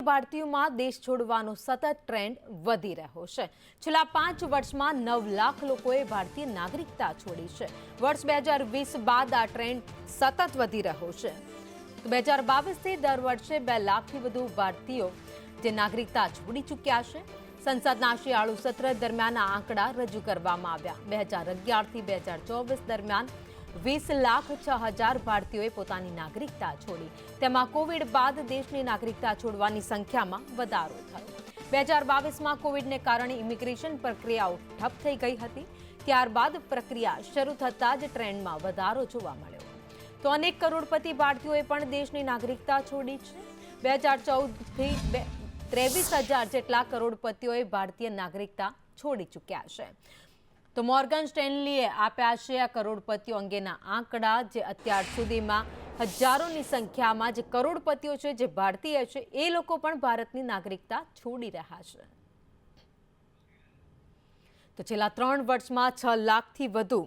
ભારતીયોમાં દેશ છોડવાનો સતત ટ્રેન્ડ વધી રહ્યો છે। છેલ્લા 5 વર્ષમાં 9 લાખ લોકોએ ભારતીય નાગરિકતા છોડી છે। વર્ષ 2020 બાદ આ ટ્રેન્ડ સતત વધી રહ્યો છે। 2022થી દર વર્ષે 2 લાખથી વધુ ભારતીયો જે નાગરિકતા છોડી ચૂક્યા છે। સંસદના શિયાળુ સત્ર દરમિયાન આ આંકડા રજૂ કરવામાં આવ્યા। 2011થી 2024 દરમિયાન 20,06,000 ભારતીયોએ પોતાની નાગરિકતા છોડી। તેમાં કોવિડ બાદ દેશની નાગરિકતા છોડવાની સંખ્યામાં વધારો થયો। 2022માં કોવિડને કારણે ઇમિગ્રેશન પ્રક્રિયાઓ ઠપ થઈ ગઈ હતી। ત્યારબાદ પ્રક્રિયા શરૂ થતાં જ ટ્રેન્ડમાં વધારો જોવા મળ્યો। તો અનેક કરોડપતિ ભારતીયોએ પણ દેશની નાગરિકતા છોડી છે। 2014થી 23,000 જેટલા કરોડપતિઓએ ભારતીય નાગરિકતા છોડી ચૂક્યા છે। તો મોર્ગન સ્ટેનલીએ આપ્યા છે આ કરોડપતિઓ અંગેના આંકડા, જે અત્યાર સુધીમાં હજારોની સંખ્યામાં જે કરોડપતિઓ છે જે ભારતીય છે એ લોકો પણ ભારતની નાગરિકતા છોડી રહ્યા છે। તો છેલ્લા 3 વર્ષમાં 6 લાખથી વધુ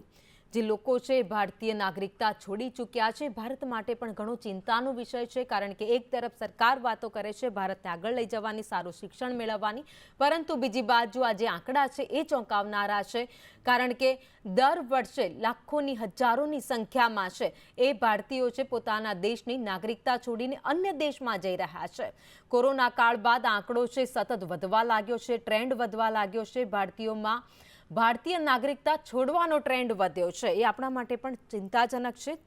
જે લોકો છે ભારતીય નાગરિકતા છોડી ચૂક્યા છે। ભારત માટે પણ ઘણો ચિંતાનો વિષય છે, કારણ કે એક તરફ સરકાર વાતો કરે છે ભારતને આગળ લઈ જવાની, સારું શિક્ષણ મેળવવાની, પરંતુ બીજી બાજુ આ જે આંકડા છે એ ચોંકાવનારા છે, કારણ કે દર વર્ષે લાખોની હજારોની સંખ્યામાં છે એ ભારતીયો છે પોતાના દેશની નાગરિકતા છોડીને અન્ય દેશમાં જઈ રહ્યા છે। કોરોના કાળ બાદ આંકડો છે સતત વધવા લાગ્યો છે, ટ્રેન્ડ વધવા લાગ્યો છે। ભારતીયોમાં ભારતીય નાગરિકતા છોડવાનો ટ્રેન્ડ વધ્યો છે, એ આપણા માટે પણ ચિંતાજનક છે।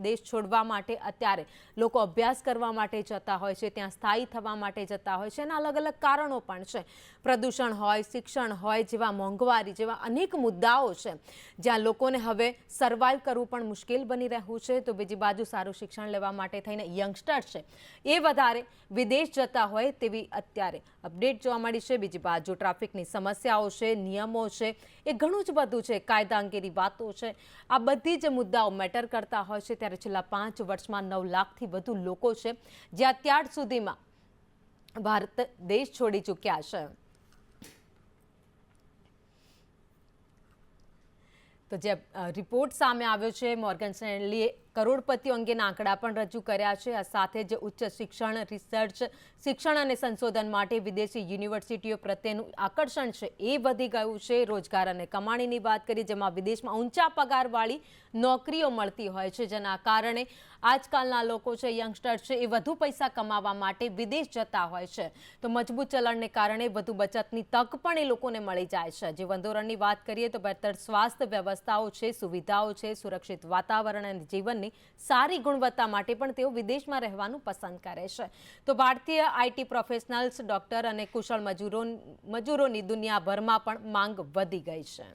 દેશ છોડવા માટે અત્યારે લોકો અભ્યાસ કરવા માટે જતા હોય છે, ત્યાં સ્થાયી થવા માટે જતા હોય છે, એના અલગ અલગ કારણો પણ છે। પ્રદૂષણ હોય, શિક્ષણ હોય, જેવા મોંઘવારી જેવા અનેક મુદ્દાઓ છે જ્યાં લોકોને હવે સર્વાઈવ કરવું પણ મુશ્કેલ બની રહ્યું છે। તો બીજી બાજુ સારું શિક્ષણ લેવા માટે થઈને યંગસ્ટર છે એ વધારે વિદેશ જતા હોય તેવી અત્યારે અપડેટ જોવા મળી છે। બીજી બાજુ ટ્રાફિકની સમસ્યાઓ છે, નિયમો છે, એ ઘણું જ બધું છે, કાયદા અંગેની વાતો છે, આ બધી જ મુદ્દાઓ મેટર કરતા હોય છે। ત્યારે છેલ્લા 5 વર્ષમાં 9 લાખથી વધુ લોકો છે જે અત્યાર સુધીમાં ભારત દેશ છોડી ચૂક્યા છે। તો જે રિપોર્ટ સામે આવ્યો છે, મોર્ગન સ્ટેનલીએ કરોડપતિઓ અંગેના આંકડા પણ રજૂ કર્યા છે। આ સાથે જ ઉચ્ચ શિક્ષણ, રિસર્ચ, શિક્ષણ અને સંશોધન માટે વિદેશી યુનિવર્સિટીઓ પ્રત્યેનું આકર્ષણ છે એ વધી ગયું છે। રોજગાર અને કમાણીની વાત કરીએ, જેમાં વિદેશમાં ઊંચા પગારવાળી નોકરીઓ મળતી હોય છે, જેના કારણે આજકાલના લોકો છે, યંગસ્ટર છે, એ વધુ પૈસા કમાવા માટે વિદેશ જતા હોય છે। તો મજબૂત ચલણને કારણે વધુ બચતની તક પણ એ લોકોને મળી જાય છે। જે બંદોરણની વાત કરીએ તો બહેતર સ્વાસ્થ્ય વ્યવસ્થાઓ છે, સુવિધાઓ છે, સુરક્ષિત વાતાવરણ અને જીવનની સારી ગુણવત્તા માટે પણ તેઓ વિદેશમાં રહેવાનું પસંદ કરે છે। તો ભારતીય આઈટી પ્રોફેશનલ્સ, ડોક્ટર અને કુશળ મજૂરોની દુનિયાભરમાં પણ માંગ વધી ગઈ છે।